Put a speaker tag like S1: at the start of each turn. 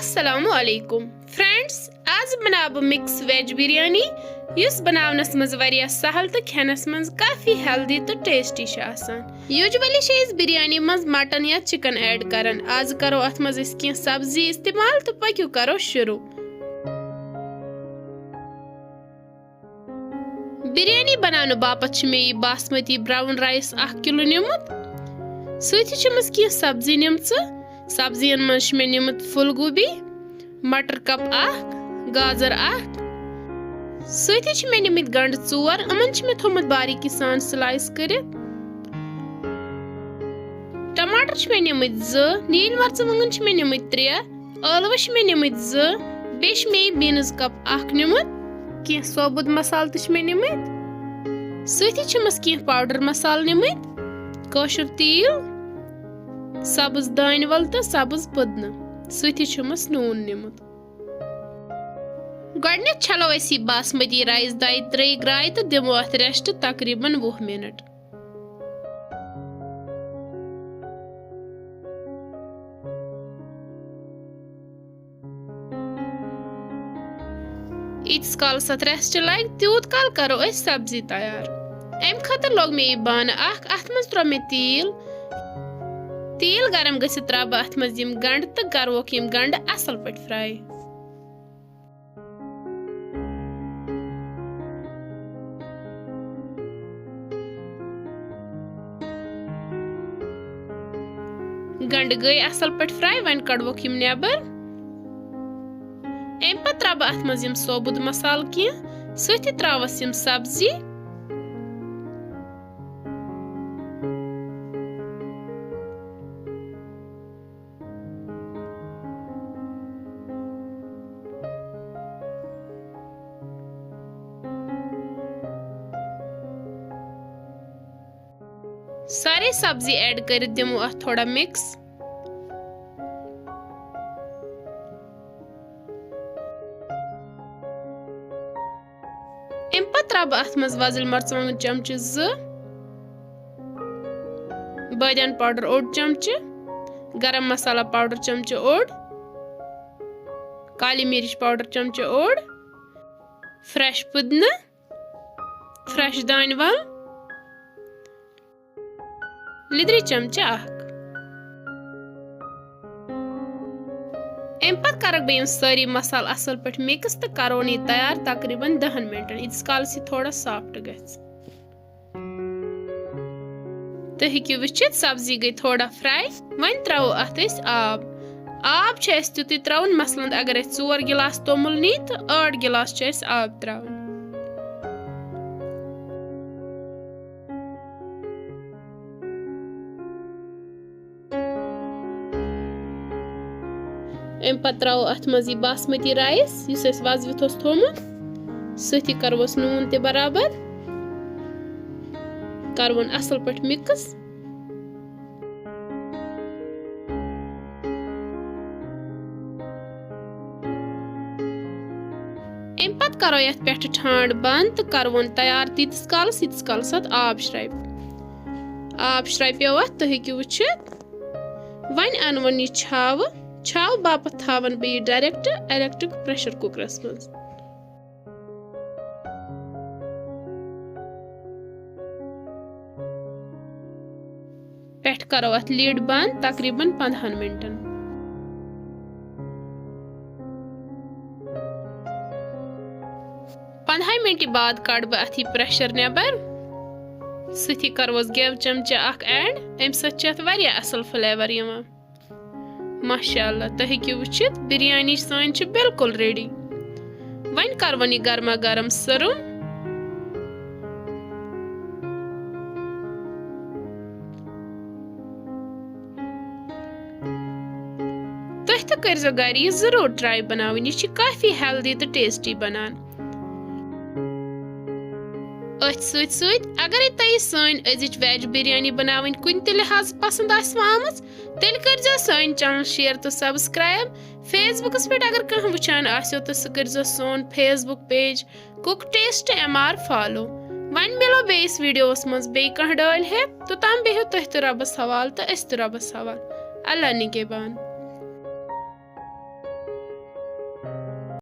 S1: अस्सलामु अलैकुम फ्रेंड्स, आज बनाव मिक्स वेज बिरयानी युस बनावनस मज वारिया सहल तो खेनस मज काफी हेल्दी तो टेस्टी आसान। यूजुअली इस बिरयानी मज मटन या चिकन ऐड करन। आज करो अथ मज की सब्जी इस्तेमाल तो पक्यू करो शुरू। बिरयानी बनाने बापत मे बासमती ब्राउन राइस 1 किलो निमुत सत की सब्जी निम्स। सब्जियन मज मे निमुत फुल गोभी, मटर कप 1, गाजर 8, सत मे निमुत गंड 4 अमन मे थोमुत बारीकी सान स्लाइस कर। टमाटर मे निमुत 2, नील मर्चवंगन मे निमुत 3, ٲलव मे निमुत 2, बे मे बीन्स कप 1 निमुत, की सोबुत मसाल त मे निमुत, सत की पाउडर मसाल निमुत, कौशर तेल, सब्ज दान वल तो सब्ज पुदन, सत नून निमुत। गडने छलो असी बासमती राइस 2-3 ग्राय तो दिमो अथ रेस्ट तकरीबन 20 मिनट। ईतस काल सत रेस्ट लग तूत काल करो अस सब्जी तैयार। अम खतर लोग मे बान अथ मज त्रो मे तेल गरम गसित त्रा बह अथ मज यम गंड तो करवोक यम गंड असल पट फ्राई। गंड गई असल पट फ्राई। वन कड़वोक यम नेबर। अम पत त्रा बह अथ मज यम सोबुद मसाल की सत त्रावस यम सब्जी। सारे सब्जी ऐड कर दिमो अथ थोड़ा मिक्स। अम पत त्रा अथ मज वजल मर्चवंगन चमच 2, बादियान पाउडर 1 चमच, गरम मसाला पाउडर चमच 1, काली मिर्च पाउडर चमच 1, फ्रेश पुदना, फ्रेश दान वल, लिदरी चमच 1। अम पत करक बह सारी मसाल असल पे मिक्स तो करो नी तैयार तकरीबन 10 मिनटन। इतस काल थोड़ा सॉफ्ट गस तो हेकू वुचित सब्जी गई थोड़ा फ्राई। वन त्रो अत आब। आब तुत त्रावन मसलन अगर 4 गिलास तोमुल नी तो 8 गिलास आब त्रावन। अम पत त्रो अथ मज बासमती राइस युस वजवित थोमुत, सत करवस नून ते बराबर, करवन असल पे मिक्स। अम पत करो यथ पे ठांड बंद तो करवन तैयार तीस कालस आब श्राइ पे तो हेकू वुचित। वन अनवन यह छाव बापत थावन बे डायरेक्ट इलेक्ट्रिक प्रेशर कुकरस मज। पेट करो अथ लीड बंद तकरीबन 15 मिनटन। मिनट बाद कड़ बह अथ प्रेशर नेबर, सत करवस गेव चमच 1 ऐड। अम सत वारिया असल फ्लेवर यवान। माशाअल्लाह तो हेकू वुचित बिरयानी सान बिल्कुल रेडी। वन करवन गर्मा गर्म सर्व। तुह तो करजो घर यह जरूर ट्राई बनावन। यह काफी हेल्दी तो टेस्टी बनान। अगर तुम सान अजिच वेज बिरयानी बनावन कुन ते लिहाज पसंद आमज तेल करजो सान चैनल शेयर तो सब्सक्राइब। फेसबुकस पे अगर कह वुचान आसो तो सह करजो सोन फेसबुक पेज CookTasteMR फॉलो। वन मिलो बेस वीडियोस मज बे कह डाल है तो तम बेहु तुह तो रबस हवाल तो अस तो रबस हवाल। अल्लाह निगहबान।